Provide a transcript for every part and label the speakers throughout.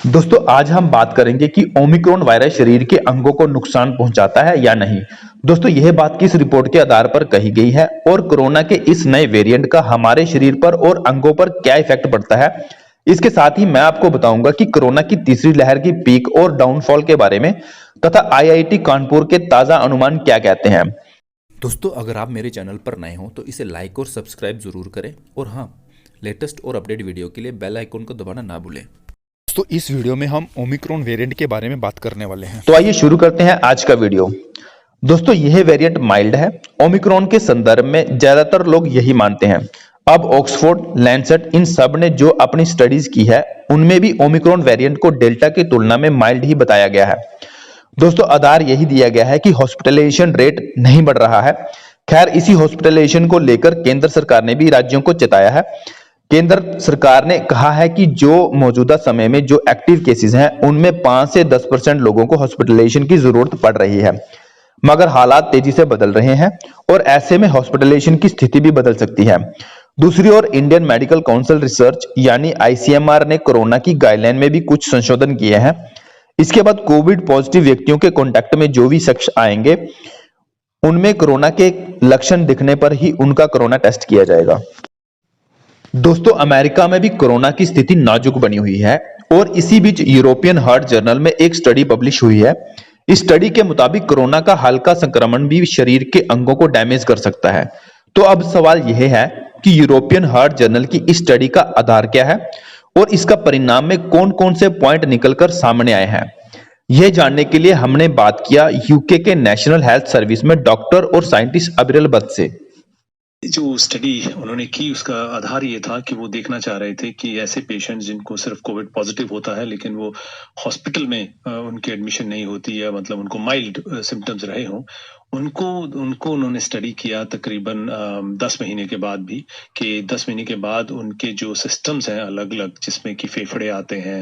Speaker 1: दोस्तों आज हम बात करेंगे कि ओमिक्रॉन वायरस शरीर के अंगों को नुकसान पहुंचाता है या नहीं। दोस्तों यह बात किस रिपोर्ट के आधार पर कही गई है और कोरोना के इस नए वेरिएंट का हमारे शरीर पर और अंगों पर क्या इफेक्ट पड़ता है, इसके साथ ही मैं आपको बताऊंगा कि कोरोना की तीसरी लहर की पीक और डाउनफॉल के बारे में तथा आईआईटी कानपुर के ताजा अनुमान क्या कहते हैं।
Speaker 2: दोस्तों अगर आप मेरे चैनल पर नए हो तो इसे लाइक और सब्सक्राइब जरूर करें और हाँ, लेटेस्ट और अपडेट वीडियो के लिए बेल आइकन को दबाना ना भूलें।
Speaker 3: तो इस वीडियो में हम ओमिक्रॉन वेरिएंट के बारे में बात करने वाले हैं।
Speaker 1: तो आइए शुरू करते हैं आज का वीडियो। दोस्तों यह वेरिएंट माइल्ड है। ओमिक्रॉन के संदर्भ में ज्यादातर लोग यही मानते हैं। अब ऑक्सफोर्ड, लैंसेट इन सब ने जो अपनी स्टडीज की है उनमें भी ओमिक्रॉन वेरिएंट को डेल्टा की तुलना में माइल्ड ही बताया गया है। दोस्तों आधार यही दिया गया है कि हॉस्पिटलाइजेशन रेट नहीं बढ़ रहा है। खैर इसी हॉस्पिटलाइजेशन को लेकर केंद्र सरकार ने भी राज्यों को चेताया है। केंद्र सरकार ने कहा है कि जो मौजूदा समय में जो एक्टिव केसेस हैं उनमें 5 से 10% लोगों को हॉस्पिटलाइजेशन की जरूरत पड़ रही है, मगर हालात तेजी से बदल रहे हैं और ऐसे में हॉस्पिटलाइजेशन की स्थिति भी बदल सकती है। दूसरी ओर इंडियन मेडिकल काउंसिल रिसर्च यानी आईसीएमआर ने कोरोना की गाइडलाइन में भी कुछ संशोधन किए हैं। इसके बाद कोविड पॉजिटिव व्यक्तियों के कांटेक्ट में जो भी शख्स आएंगे उनमें कोरोना के लक्षण दिखने पर ही उनका कोरोना टेस्ट किया जाएगा। दोस्तों अमेरिका में भी कोरोना की स्थिति नाजुक बनी हुई है और इसी बीच यूरोपियन हार्ट जर्नल में एक स्टडी पब्लिश हुई है। इस स्टडी के मुताबिक कोरोना का हल्का संक्रमण भी शरीर के अंगों को डैमेज कर सकता है। तो अब सवाल यह है कि यूरोपियन हार्ट जर्नल की इस स्टडी का आधार क्या है और इसका परिणाम में कौन कौन से पॉइंट निकलकर सामने आए हैं। यह जानने के लिए हमने बात किया यूके के नेशनल हेल्थ सर्विस में डॉक्टर और साइंटिस्ट अबरिल बत से।
Speaker 4: जो स्टडी उन्होंने की उसका आधार ये था कि वो देखना चाह रहे थे कि ऐसे पेशेंट जिनको सिर्फ कोविड पॉजिटिव होता है लेकिन वो हॉस्पिटल में उनकी एडमिशन नहीं होती या मतलब उनको माइल्ड सिम्टम्स रहे हों, उनको उनको उन्होंने स्टडी किया तकरीबन 10 महीने के बाद भी, कि 10 महीने के बाद उनके जो सिस्टम्स हैं अलग अलग, जिसमें कि फेफड़े आते हैं,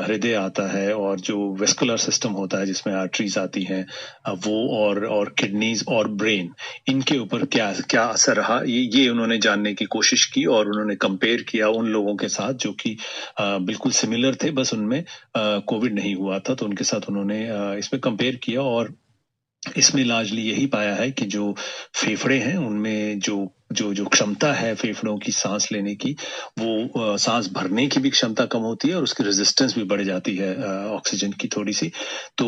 Speaker 4: हृदय आता है और जो वेस्कुलर सिस्टम होता है जिसमें आर्टरीज आती हैं, वो और किडनीज और ब्रेन, इनके ऊपर क्या क्या असर रहा, ये उन्होंने जानने की कोशिश की और उन्होंने कंपेयर किया उन लोगों के साथ जो कि बिल्कुल सिमिलर थे, बस उनमें कोविड नहीं हुआ था। तो उनके साथ उन्होंने इसमें कंपेयर किया और इसमें लार्जली यही पाया है कि जो फेफड़े हैं उनमें जो जो जो क्षमता है फेफड़ों की सांस लेने की, वो सांस भरने की भी क्षमता कम होती है और उसकी रेजिस्टेंस भी बढ़ जाती है ऑक्सीजन की थोड़ी सी। तो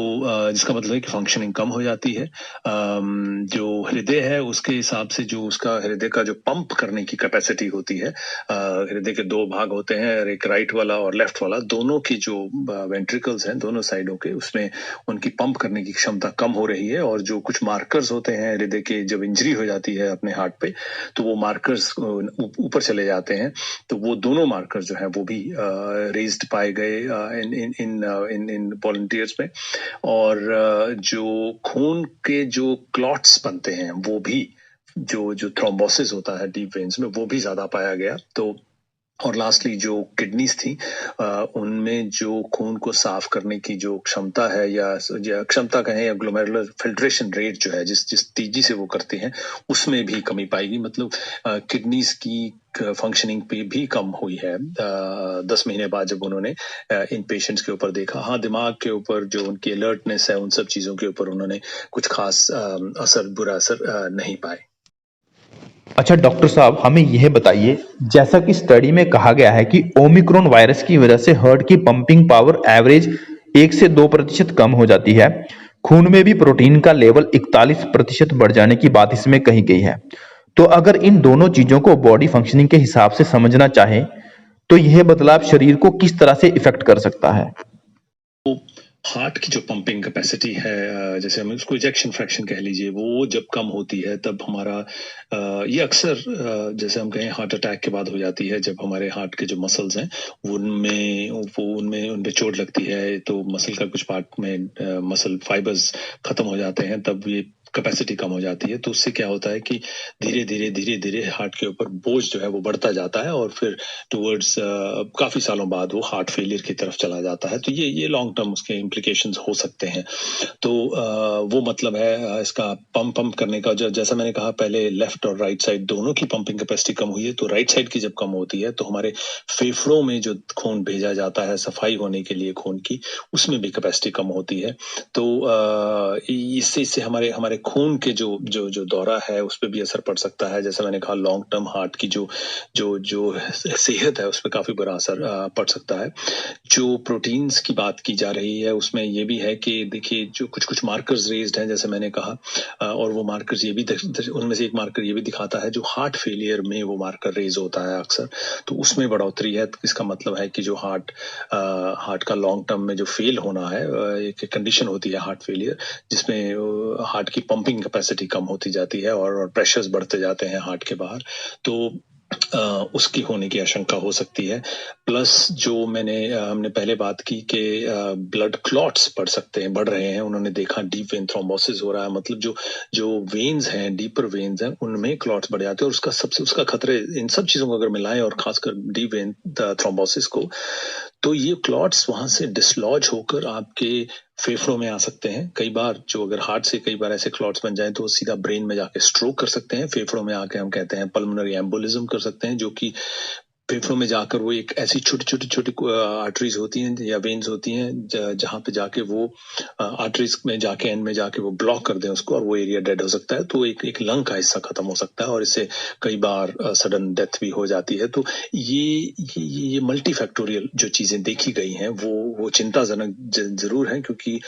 Speaker 4: जिसका मतलब है कि फंक्शनिंग कम हो जाती है। जो हृदय है उसके हिसाब से जो उसका हृदय का जो पंप करने की कैपेसिटी होती है, हृदय के दो भाग होते हैं, एक राइट वाला और लेफ्ट वाला, दोनों की जो वेंट्रिकल्स हैं दोनों साइडों के, उसमें उनकी पंप करने की क्षमता कम हो रही है। और जो कुछ मार्कर्स होते हैं हृदय के, जब इंजरी हो जाती है अपने हार्ट पे तो वो मार्कर्स ऊपर चले जाते हैं। तो वो दोनों मार्कर्स जो है वो भी रेज्ड पाए गए इन इन इन इन इन वॉलंटियर्स में। और जो खून के जो क्लॉट्स बनते हैं वो भी, जो जो थ्रोम्बोसिस होता है डीप वेन्स में, वो भी ज्यादा पाया गया। तो और लास्टली जो किडनीज थी, उनमें जो खून को साफ करने की जो क्षमता है या क्षमता कहें या ग्लोमेरुलर फिल्ट्रेशन रेट जो है, जिस तेजी से वो करते हैं, उसमें भी कमी पाएगी। मतलब किडनीज की फंक्शनिंग पे भी कम हुई है 10 महीने बाद जब उन्होंने इन पेशेंट्स के ऊपर देखा। हाँ, दिमाग के ऊपर जो उनकी अलर्टनेस है उन सब चीजों के ऊपर उन्होंने कुछ खास बुरा असर नहीं पाए।
Speaker 1: अच्छा डॉक्टर साहब हमें यह बताइए, जैसा कि स्टडी में कहा गया है कि ओमिक्रॉन वायरस की वजह से हार्ट की पंपिंग पावर एवरेज 1 से 2% कम हो जाती है। खून में भी प्रोटीन का लेवल 41% बढ़ जाने की बात इसमें कही गई है। तो अगर इन दोनों चीजों को बॉडी फंक्शनिंग के हिसाब से समझना चाहें तो यह बदलाव शरीर को किस तरह से इफेक्ट कर सकता है।
Speaker 4: तो हार्ट की जो पंपिंग कैपेसिटी है, जैसे हम उसको इजेक्शन फ्रैक्शन कह लीजिए, वो जब कम होती है तब हमारा ये अक्सर जैसे हम कहें हार्ट अटैक के बाद हो जाती है, जब हमारे हार्ट के जो मसल्स हैं उनमें चोट लगती है, तो मसल का कुछ पार्ट में मसल फाइबर्स खत्म हो जाते हैं, तब ये कैपेसिटी कम हो जाती है। तो उससे क्या होता है कि धीरे धीरे हार्ट के ऊपर बोझ जो है वो बढ़ता जाता है और फिर टुवर्ड्स काफी सालों बाद वो हार्ट फेलियर की तरफ चला जाता है। तो ये लॉन्ग टर्म उसके इम्प्लीकेशंस हो सकते हैं। तो वो मतलब है इसका पंप करने का। जैसा मैंने कहा पहले, लेफ्ट और राइट साइड दोनों की पंपिंग कैपेसिटी कम हुई है। तो राइट साइड की जब कम होती है तो हमारे फेफड़ों में जो खून भेजा जाता है सफाई होने के लिए खून की, उसमें भी कैपेसिटी कम होती है। तो इससे हमारे हमारे खून के जो जो जो दौरा है उस पर भी असर पड़ सकता है। जैसे मैंने कहा, लॉन्ग टर्म हार्ट की जो जो जो सेहत है उस पर काफी बुरा असर पड़ सकता है। जो प्रोटीन्स की बात की जा रही है उसमें ये भी है कि देखिए, जो कुछ कुछ मार्कर्स रेज्ड हैं जैसे मैंने कहा, और वो मार्कर्स ये भी उनमें से एक मार्कर ये भी दिखाता है जो हार्ट फेलियर में वो मार्कर रेज होता है अक्सर, तो उसमें बढ़ोतरी है। इसका मतलब है कि जो हार्ट का लॉन्ग टर्म में जो फेल होना है, एक कंडीशन होती है हार्ट फेलियर, जिसमें हार्ट की पंपिंग कैपेसिटी कम होती जाती है और प्रेशर्स बढ़ते जाते हैं हार्ट के बाहर। तो उसकी होने की आशंका हो सकती है। प्लस जो हमने पहले बात की कि ब्लड क्लॉट्स बढ़ रहे हैं। उन्होंने देखा डीप वेन थ्रोम्बोसिस हो रहा है, मतलब जो जो वेन्स हैं, डीपर वेन्स हैं, उनमें क्लॉट्स बढ़ जाते हैं। और उसका खतरे, इन सब चीजों को अगर मिलाएं और खासकर डीप वेन थ्रोम्बोसिस को, तो ये क्लॉट्स वहां से डिसलॉज होकर आपके फेफड़ों में आ सकते हैं। कई बार जो अगर हार्ट से कई बार ऐसे क्लॉट्स बन जाएं तो सीधा ब्रेन में जाके स्ट्रोक कर सकते हैं। फेफड़ों में आके हम कहते हैं पल्मोनरी एम्बोलिज्म कर सकते हैं, जो कि फेफड़ों में जाकर वो एक ऐसी छोटी आर्टरीज होती हैं या वेन्स होती हैं जहां पे जाके वो आर्टरीज में जाके एंड में जाके वो ब्लॉक कर दें उसको, और वो एरिया डेड हो सकता है। तो एक लंग का हिस्सा खत्म हो सकता है और इससे कई बार सडन डेथ भी हो जाती है। तो ये मल्टी फैक्टोरियल जो चीजें देखी गई हैं वो चिंताजनक जरूर है, क्योंकि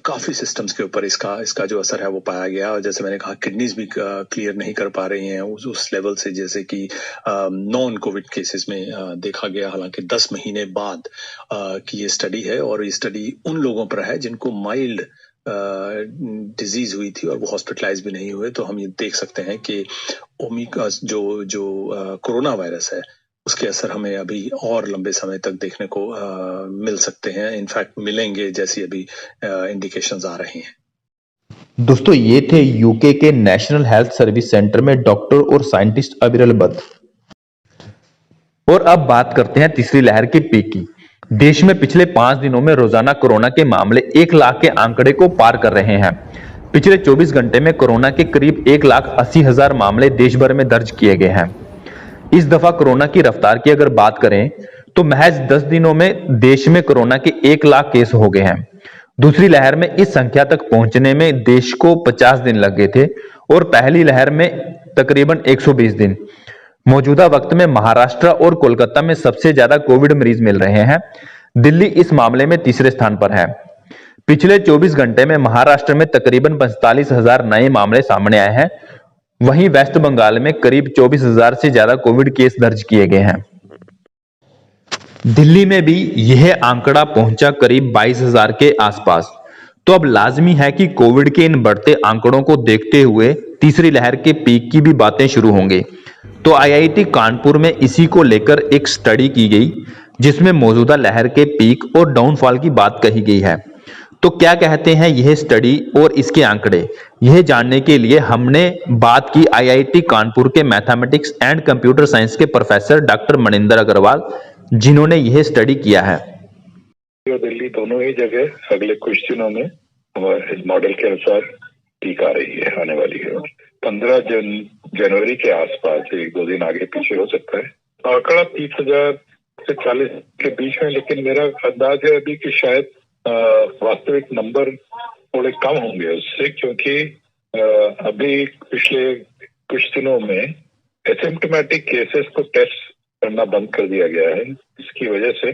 Speaker 4: काफी सिस्टम्स के ऊपर इसका जो असर है वो पाया गया। और जैसे मैंने कहा, किडनीज भी क्लियर नहीं कर पा रही हैं उस लेवल से जैसे कि नॉन कोविड केसेस में देखा गया। हालांकि 10 महीने बाद की ये स्टडी है, और ये स्टडी उन लोगों पर है जिनको माइल्ड डिजीज हुई थी और वो हॉस्पिटलाइज भी नहीं हुए। तो हम ये देख सकते हैं कि ओमिक्रा जो कोरोना वायरस है उसके असर हमें अभी और लंबे समय तक देखने को मिल सकते हैं। इनफैक्ट मिलेंगे, जैसी अभी इंडिकेशंस आ रही हैं।
Speaker 1: दोस्तों ये थे यूके के नेशनल हेल्थ सर्विस सेंटर में डॉक्टर और साइंटिस्ट अविरल बद्र। और अब बात करते हैं तीसरी लहर की पीक की। देश में पिछले 5 दिनों में रोजाना कोरोना के मामले 1 लाख के आंकड़े को पार कर रहे हैं। पिछले 24 घंटे में कोरोना के करीब 1,80,000 मामले देश भर में दर्ज किए गए हैं। इस दफा कोरोना की रफ्तार की अगर बात करें तो महज 10 दिनों में देश में कोरोना के 1 लाख केस हो गए हैं। दूसरी लहर में इस संख्या तक पहुंचने में देश को 50 दिन लग गए थे और पहली लहर में तकरीबन 120 दिन। मौजूदा वक्त में महाराष्ट्र और कोलकाता में सबसे ज्यादा कोविड मरीज मिल रहे हैं। दिल्ली इस मामले में तीसरे स्थान पर है। पिछले 24 घंटे में महाराष्ट्र में तकरीबन 45,000 नए मामले सामने आए हैं। वहीं वेस्ट बंगाल में करीब 24,000 से ज्यादा कोविड केस दर्ज किए गए हैं। दिल्ली में भी यह आंकड़ा पहुंचा करीब 22,000 के आसपास। तो अब लाजमी है कि कोविड के इन बढ़ते आंकड़ों को देखते हुए तीसरी लहर के पीक की भी बातें शुरू होंगी। तो आईआईटी कानपुर में इसी को लेकर एक स्टडी की गई जिसमें मौजूदा लहर के पीक और डाउनफॉल की बात कही गई है। तो क्या कहते हैं यह स्टडी और इसके आंकड़े, यह जानने के लिए हमने बात की आईआईटी कानपुर के मैथमेटिक्स एंड कंप्यूटर साइंस के प्रोफेसर डॉक्टर मनिंदर अग्रवाल, जिन्होंने यह स्टडी किया है।
Speaker 5: दिल्ली दोनों ही जगह अगले कुछ दिनों में इस मॉडल के अनुसार पीक आ रही है, आने वाली है। 15 जनवरी के आसपास 1-2 दिन आगे पीछे हो सकता है। आंकड़ा 30,000 से 40 के बीच में, लेकिन मेरा अंदाज है अभी कि शायद वास्तविक नंबर थोड़े कम होंगे उससे, क्योंकि अभी पिछले कुछ दिनों में एसिम्प्टोमेटिक केसेस को टेस्ट करना बंद कर दिया गया है। इसकी वजह से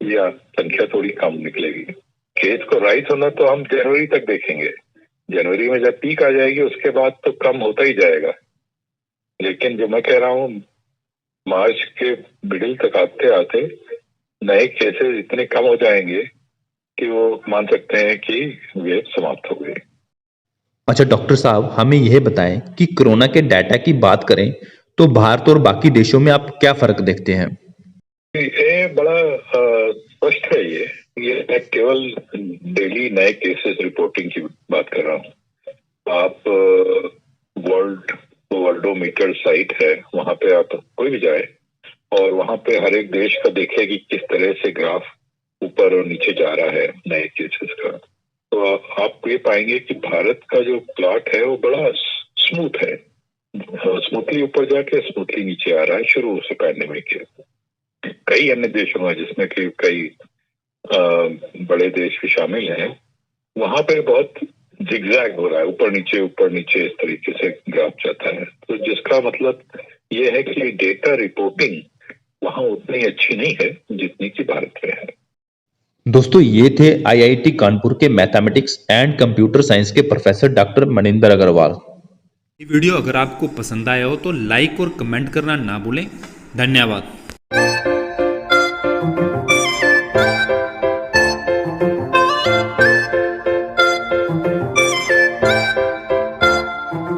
Speaker 5: यह संख्या थोड़ी कम निकलेगी। केस को राइज होना तो हम जनवरी तक देखेंगे। जनवरी में जब पीक आ जाएगी उसके बाद तो कम होता ही जाएगा। लेकिन जो मैं कह रहा हूँ, मार्च के मिडिल तक आते आते नए केसेस इतने कम हो जाएंगे कि वो मान सकते हैं कि वेव समाप्त हो गई।
Speaker 1: अच्छा डॉक्टर साहब, हमें यह बताएं कि कोरोना के डाटा की बात करें तो भारत और बाकी देशों में आप क्या फर्क देखते हैं?
Speaker 5: ये बड़ा स्पष्ट है। ये मैं केवल डेली नए केसेस रिपोर्टिंग की बात कर रहा हूँ। आप वर्ल्डोमीटर साइट है, वहां पे आप कोई भी जाए और वहां पे हर एक देश का देखे कि किस तरह से ग्राफ ऊपर और नीचे जा रहा है नए केसेस का, तो आप ये पाएंगे कि भारत का जो प्लॉट है वो बड़ा स्मूथ है, स्मूथली ऊपर जाके स्मूथली नीचे आ रहा है शुरू से पैंडेमिक के। कई अन्य देशों में जिसमें कि कई बड़े देश भी शामिल हैं, वहां पे बहुत जिगजैग हो रहा है, ऊपर नीचे इस तरीके से ग्राफ जाता है। तो जिसका मतलब ये है कि डेटा रिपोर्टिंग वहां उतनी अच्छी नहीं है जितनी कि भारत में है।
Speaker 1: दोस्तों ये थे आईआईटी कानपुर के मैथमेटिक्स एंड कंप्यूटर साइंस के प्रोफेसर डॉक्टर मनिंदर अग्रवाल।
Speaker 2: ये वीडियो अगर आपको पसंद आया हो तो लाइक और कमेंट करना ना भूलें। धन्यवाद।